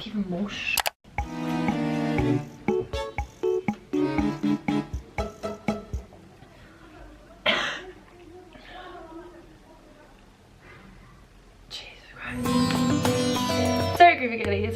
even more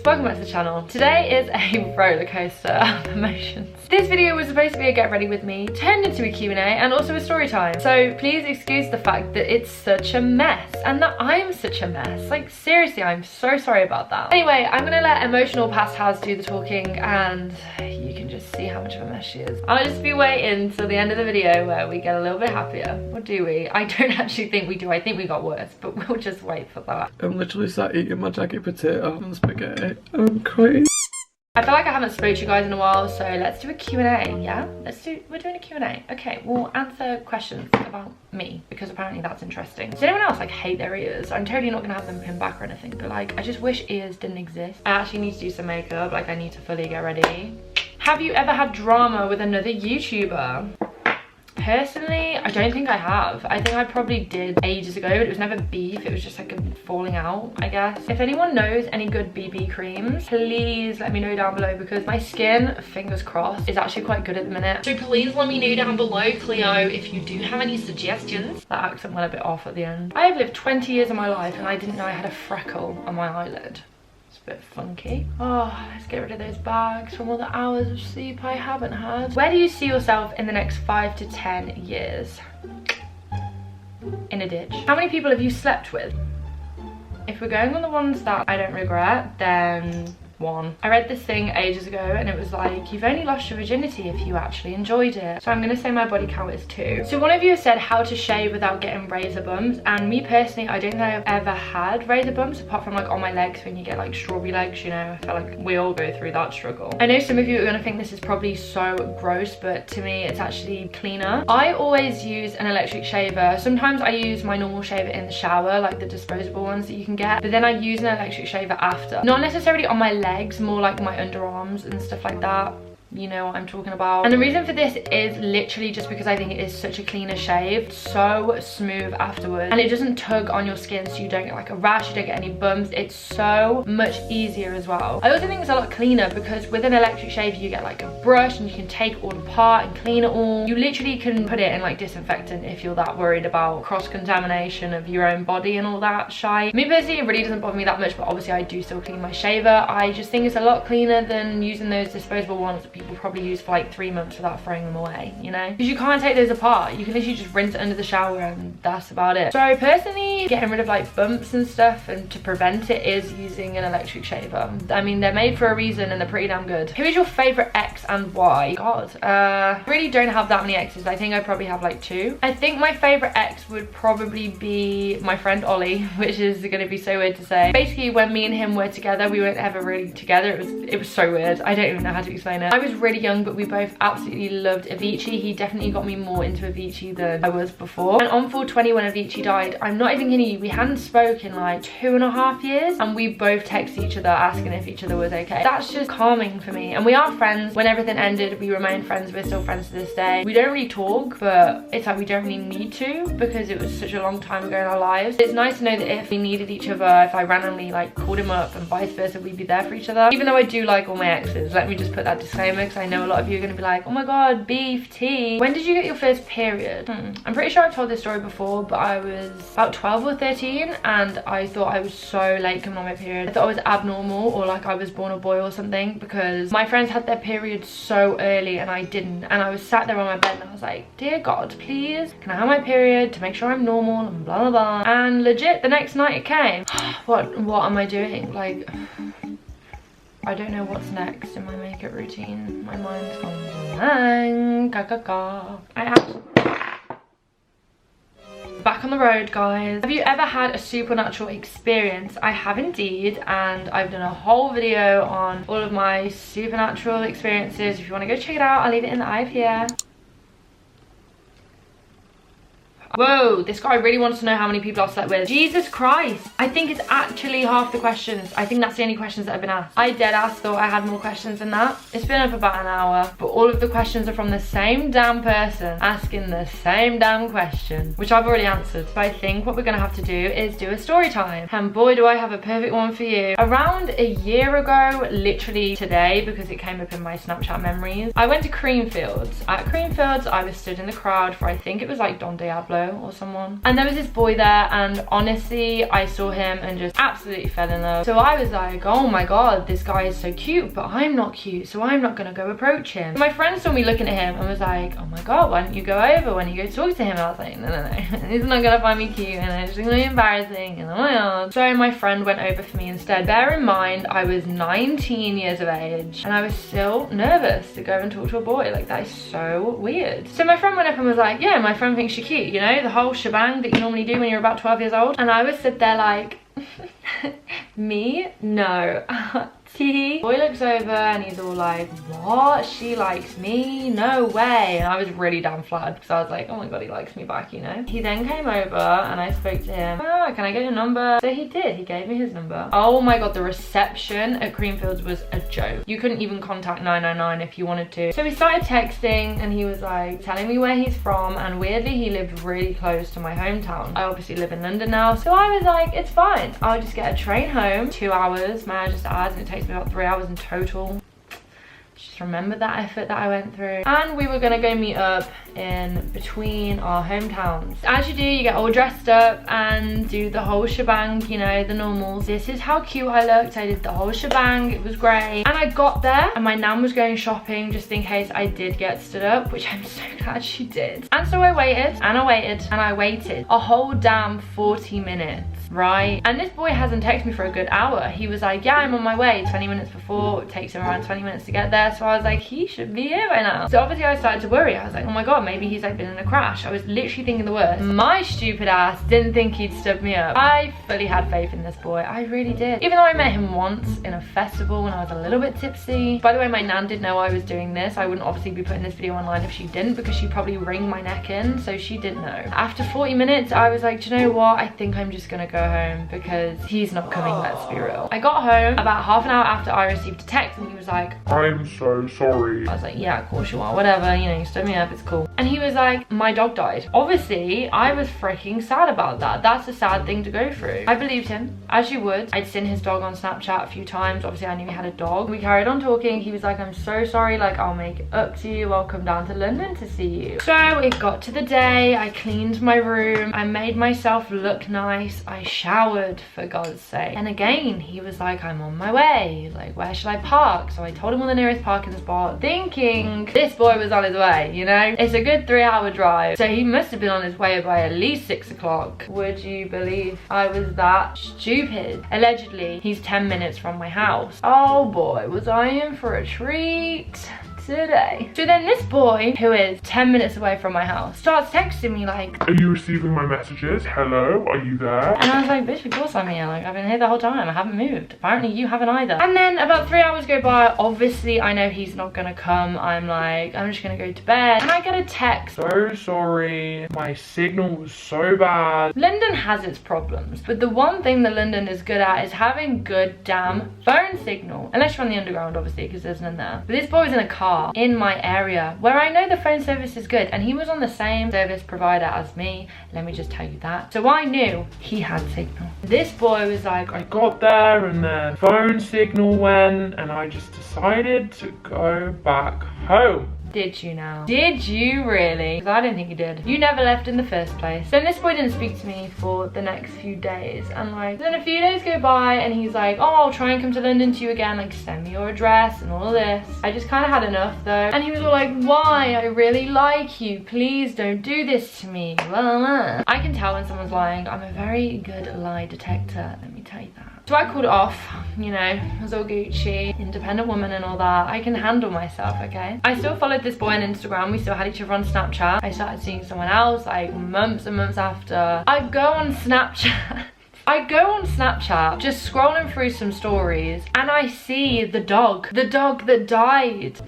welcome back to the channel. Today is a roller coaster of emotions. This video was supposed to be a get ready with me, turned into a Q&A and also a story time. So please excuse the fact that it's such a mess and that I'm such a mess. Like seriously, I'm so sorry about that. Anyway, I'm gonna let emotional past Haz do the talking and you can just see how much of a mess she is. I'll just be waiting till the end of the video where we get a little bit happier. Or do we? I don't actually think we do. I think we got worse, but we'll just wait for that. I'm literally sat eating my jacket potato and spaghetti. I'm crying. I feel like I haven't spoke to you guys in a while, so let's do a Q&A, yeah? We're doing a Q&A. Okay, we'll answer questions about me, because apparently that's interesting. Does anyone else like hate their ears? I'm totally not gonna have them pinned back or anything, but like, I just wish ears didn't exist. I actually need to do some makeup, like I need to fully get ready. Have you ever had drama with another YouTuber? Personally, I don't think I have. I think I probably did ages ago, but it was never beef. It was just like a falling out, I guess. If anyone knows any good BB creams, please let me know down below because my skin, fingers crossed, is actually quite good at the minute. So please let me know down below, Cleo, if you do have any suggestions. That accent went a bit off at the end. I have lived 20 years of my life and I didn't know I had a freckle on my eyelid. A bit funky. Oh, let's get rid of those bags from all the hours of sleep I haven't had. Where do you see yourself in the next 5 to 10 years? In a ditch. How many people have you slept with? If we're going on the ones that I don't regret, then 1. I read this thing ages ago and it was like, you've only lost your virginity if you actually enjoyed it. So I'm gonna say my body count is 2. So one of you has said how to shave without getting razor bumps, and me personally, I don't think I've ever had razor bumps apart from like on my legs when you get like strawberry legs, you know. I feel like we all go through that struggle. I know some of you are gonna think this is probably so gross, but to me it's actually cleaner. I always use an electric shaver. Sometimes I use my normal shaver in the shower, like the disposable ones that you can get, but then I use an electric shaver after. Not necessarily on my legs, more like my underarms and stuff like that. You know what I'm talking about. And the reason for this is literally just because I think it is such a cleaner shave, so smooth afterwards, and it doesn't tug on your skin, so you don't get like a rash, you don't get any bumps. It's so much easier as well. I also think it's a lot cleaner because with an electric shave you get like a brush and you can take it all apart and clean it all. You literally can put it in like disinfectant if you're that worried about cross-contamination of your own body and all that shite. Me personally, it really doesn't bother me that much, but obviously I do still clean my shaver. I just think it's a lot cleaner than using those disposable ones that people probably use for like 3 months without throwing them away, you know, because you can't take those apart. You can literally just rinse it under the shower and that's about it. So personally, getting rid of like bumps and stuff and to prevent it is using an electric shaver. I mean, they're made for a reason and they're pretty damn good. Who is your favorite ex and why? God, I really don't have that many exes. I think I probably have like 2. I think my favorite ex would probably be my friend Ollie, which is gonna be so weird to say. Basically, when me and him were together, we weren't ever really together. It was so weird. I don't even know how to explain it. I was really young, but we both absolutely loved Avicii. He definitely got me more into Avicii than I was before. And on 420 when Avicii died, I'm not even kidding you, we hadn't spoken in like 2.5 years and we both texted each other asking if each other was okay. That's just calming for me. And we are friends. When everything ended, we remained friends. We're still friends to this day. We don't really talk, but it's like we don't really need to because it was such a long time ago in our lives. It's nice to know that if we needed each other, if I randomly like called him up and vice versa, we'd be there for each other. Even though I do like all my exes, let me just put that disclaimer because I know a lot of you are going to be like, oh my god, beef, tea. When did you get your first period? I'm pretty sure I've told this story before, but I was about 12 or 13 and I thought I was so late coming on my period. I thought I was abnormal or like I was born a boy or something because my friends had their period so early and I didn't. And I was sat there on my bed and I was like, dear God, please, can I have my period to make sure I'm normal and blah, blah, blah. And legit, the next night it came. What am I doing? Like, I don't know what's next in my makeup routine. My mind's gone blank. I actually... Back on the road, guys. Have you ever had a supernatural experience? I have indeed, and I've done a whole video on all of my supernatural experiences. If you want to go check it out, I'll leave it in the eye here. Whoa, this guy really wants to know how many people I've slept with. Jesus Christ. I think it's actually half the questions. I think that's the only questions that have been asked. I dead ass thought I had more questions than that. It's been up about an hour, but all of the questions are from the same damn person asking the same damn question, which I've already answered. So I think what we're gonna have to do is do a story time. And boy, do I have a perfect one for you. Around a year ago, literally today, because it came up in my Snapchat memories, I went to Creamfields. At Creamfields, I was stood in the crowd for, I think it was like Don Diablo or someone. And there was this boy there, and honestly, I saw him and just absolutely fell in love. So I was like, oh my God, this guy is so cute, but I'm not cute, so I'm not gonna go approach him. My friend saw me looking at him and was like, oh my God, why don't you go over? Why don't you go talk to him? And I was like, no. He's not gonna find me cute, and it's gonna be embarrassing, and oh my God. So my friend went over for me instead. Bear in mind, I was 19 years of age, and I was still nervous to go and talk to a boy. Like, that is so weird. So my friend went up and was like, yeah, my friend thinks you're cute, you know, the whole shebang that you normally do when you're about 12 years old. And I was stood there like, me? No. Boy looks over and he's all like, what? She likes me? No way. And I was really damn flattered because I was like, oh my God, he likes me back, you know? He then came over and I spoke to him. Oh, can I get your number? So he did. He gave me his number. Oh my God, the reception at Creamfields was a joke. You couldn't even contact 999 if you wanted to. So we started texting and he was like telling me where he's from, and weirdly he lived really close to my hometown. I obviously live in London now, so I was like, it's fine. I'll just get a train home. 2 hours, may I just add, and it takes me about 3 hours in total. Just remember that effort that I went through. And we were gonna go meet up in between our hometowns. As you do, you get all dressed up and do the whole shebang, you know, the normals. This is how cute I looked. I did the whole shebang. It was great. And I got there and my nan was going shopping just in case I did get stood up, which I'm so glad she did. And so I waited and I waited and I waited a whole damn 40 minutes. Right, and this boy hasn't texted me for a good hour. He was like, yeah, I'm on my way. 20 minutes before, it takes him around 20 minutes to get there. So I was like, he should be here by now. So obviously I started to worry. I was like, oh my God, maybe he's like been in a crash. I was literally thinking the worst. My stupid ass didn't think he'd stub me up. I fully had faith in this boy. I really did. Even though I met him once in a festival when I was a little bit tipsy. By the way, my nan did know I was doing this. I wouldn't obviously be putting this video online if she didn't, because she'd probably wring my neck in. So she did know. After 40 minutes, I was like, do you know what? I think I'm just gonna go home because he's not coming, let's be real. I got home about half an hour after I received a text and he was like, I'm so sorry. I was like, yeah, of course you are, whatever, you know, you stood me up, it's cool. And he was like, my dog died. Obviously, I was freaking sad about that. That's a sad thing to go through. I believed him, as you would. I'd seen his dog on Snapchat a few times. Obviously, I knew he had a dog. We carried on talking. He was like, I'm so sorry, like, I'll make it up to you. I'll come down to London to see you. So it got to the day. I cleaned my room. I made myself look nice. I showered, for God's sake. And again, he was like, I'm on my way. Like, where should I park? So I told him on the nearest parking spot, thinking this boy was on his way, you know? It's a good 3-hour drive. So he must have been on his way by at least 6 o'clock. Would you believe I was that stupid? Allegedly, he's 10 minutes from my house. Oh boy, was I in for a treat today. So then this boy, who is 10 minutes away from my house, starts texting me like, are you receiving my messages? Hello, are you there? And I was like, bitch, of course I'm here. Like, I've been here the whole time. I haven't moved. Apparently you haven't either. And then about 3 hours go by. Obviously, I know he's not gonna come. I'm like, I'm just gonna go to bed. And I get a text. So sorry, my signal was so bad. London has its problems, but the one thing that London is good at is having good damn phone signal. Unless you're on the underground, obviously, because there's none there. But this boy was in a car in my area where I know the phone service is good, and he was on the same service provider as me. Let me just tell you that. So I knew he had signal. This boy was like, I got there and the phone signal went, and I just decided to go back home. Did you now? Did you really? Because I didn't think you did. You never left in the first place. Then this boy didn't speak to me for the next few days. And like, then a few days go by and he's like, oh, I'll try and come to London to you again. Like, send me your address and all of this. I just kind of had enough though. And he was all like, why? I really like you. Please don't do this to me. Blah, blah. I can tell when someone's lying. I'm a very good lie detector. Let me tell you that. So I called it off, you know, I was all Gucci, independent woman and all that. I can handle myself, okay? I still followed this boy on Instagram. We still had each other on Snapchat. I started seeing someone else like months and months after. I go on Snapchat. Just scrolling through some stories, and I see the dog that died.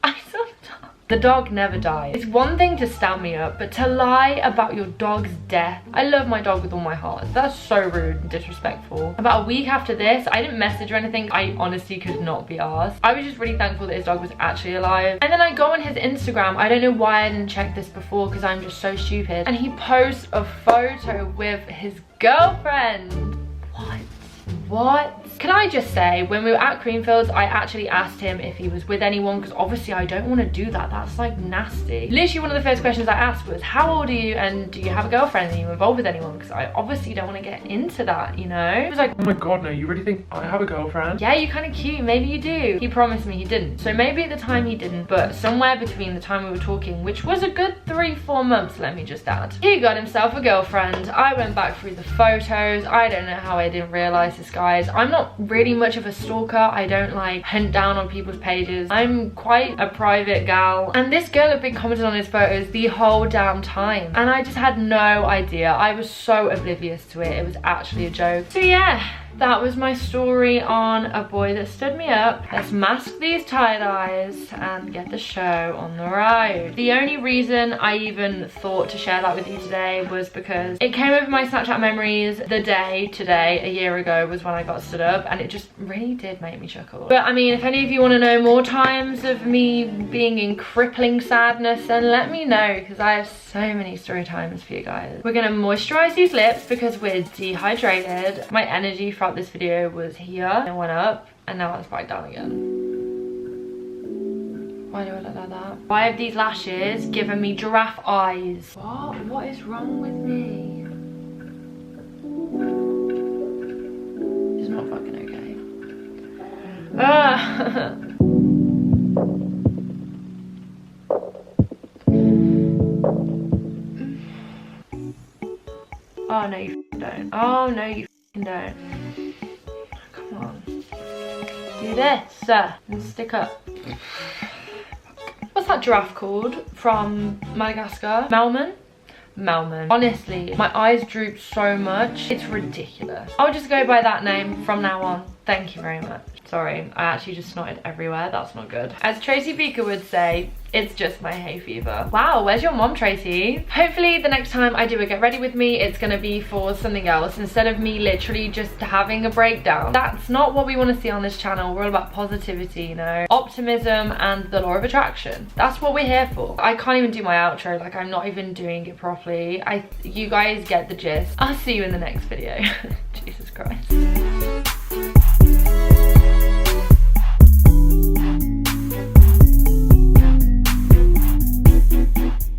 I saw the dog. The dog never died. It's one thing to stand me up, but to lie about your dog's death. I love my dog with all my heart. That's so rude and disrespectful. About a week after this, I didn't message or anything. I honestly could not be asked. I was just really thankful that his dog was actually alive. And then I go on his Instagram. I don't know why I didn't check this before because I'm just so stupid. And he posts a photo with his girlfriend. What? Can I just say, when we were at Creamfields, I actually asked him if he was with anyone, because obviously I don't want to do that. That's like nasty. Literally one of the first questions I asked was, how old are you and do you have a girlfriend? Are you involved with anyone? Because I obviously don't want to get into that, you know? He was like, oh my god, no, you really think I have a girlfriend? Yeah, you're kind of cute, maybe you do. He promised me he didn't. So maybe at the time he didn't, but somewhere between the time we were talking, which was a good 3-4 months, let me just add, he got himself a girlfriend. I went back through the photos. I don't know how I didn't realize this, guys. I'm not really much of a stalker. I don't like hunt down on people's pages. I'm quite a private gal, and this girl had been commenting on his photos the whole damn time, and I just had no idea. I was so oblivious to it. It was actually a joke. So yeah, that was my story on a boy that stood me up. Let's mask these tie-dyes and get the show on the road. The only reason I even thought to share that with you today was because it came over my Snapchat memories the day today, a year ago, was when I got stood up, and it just really did make me chuckle. But I mean, if any of you want to know more times of me being in crippling sadness, then let me know, because I have so many story times for you guys. We're gonna moisturize these lips because we're dehydrated. My energy throughout this video was here, it went up, and now it's back down again. Why do I look like that? Why have these lashes given me giraffe eyes? What is wrong with me? It's not fucking okay. Oh no, you don't. Oh no, you don't. Come on. Do this and stick up. What's that giraffe called from Madagascar? Melman? Melman. Honestly, my eyes droop so much. It's ridiculous. I'll just go by that name from now on. Thank you very much. Sorry, I actually just snorted everywhere. That's not good. As Tracy Beaker would say, it's just my hay fever. Wow, where's your mom, Tracy? Hopefully the next time I do a get ready with me, it's gonna be for something else instead of me literally just having a breakdown. That's not what we want to see on this channel. We're all about positivity, you know, optimism and the law of attraction. That's what we're here for. I can't even do my outro, like I'm not even doing it properly. You guys get the gist. I'll see you in the next video. Jesus Christ.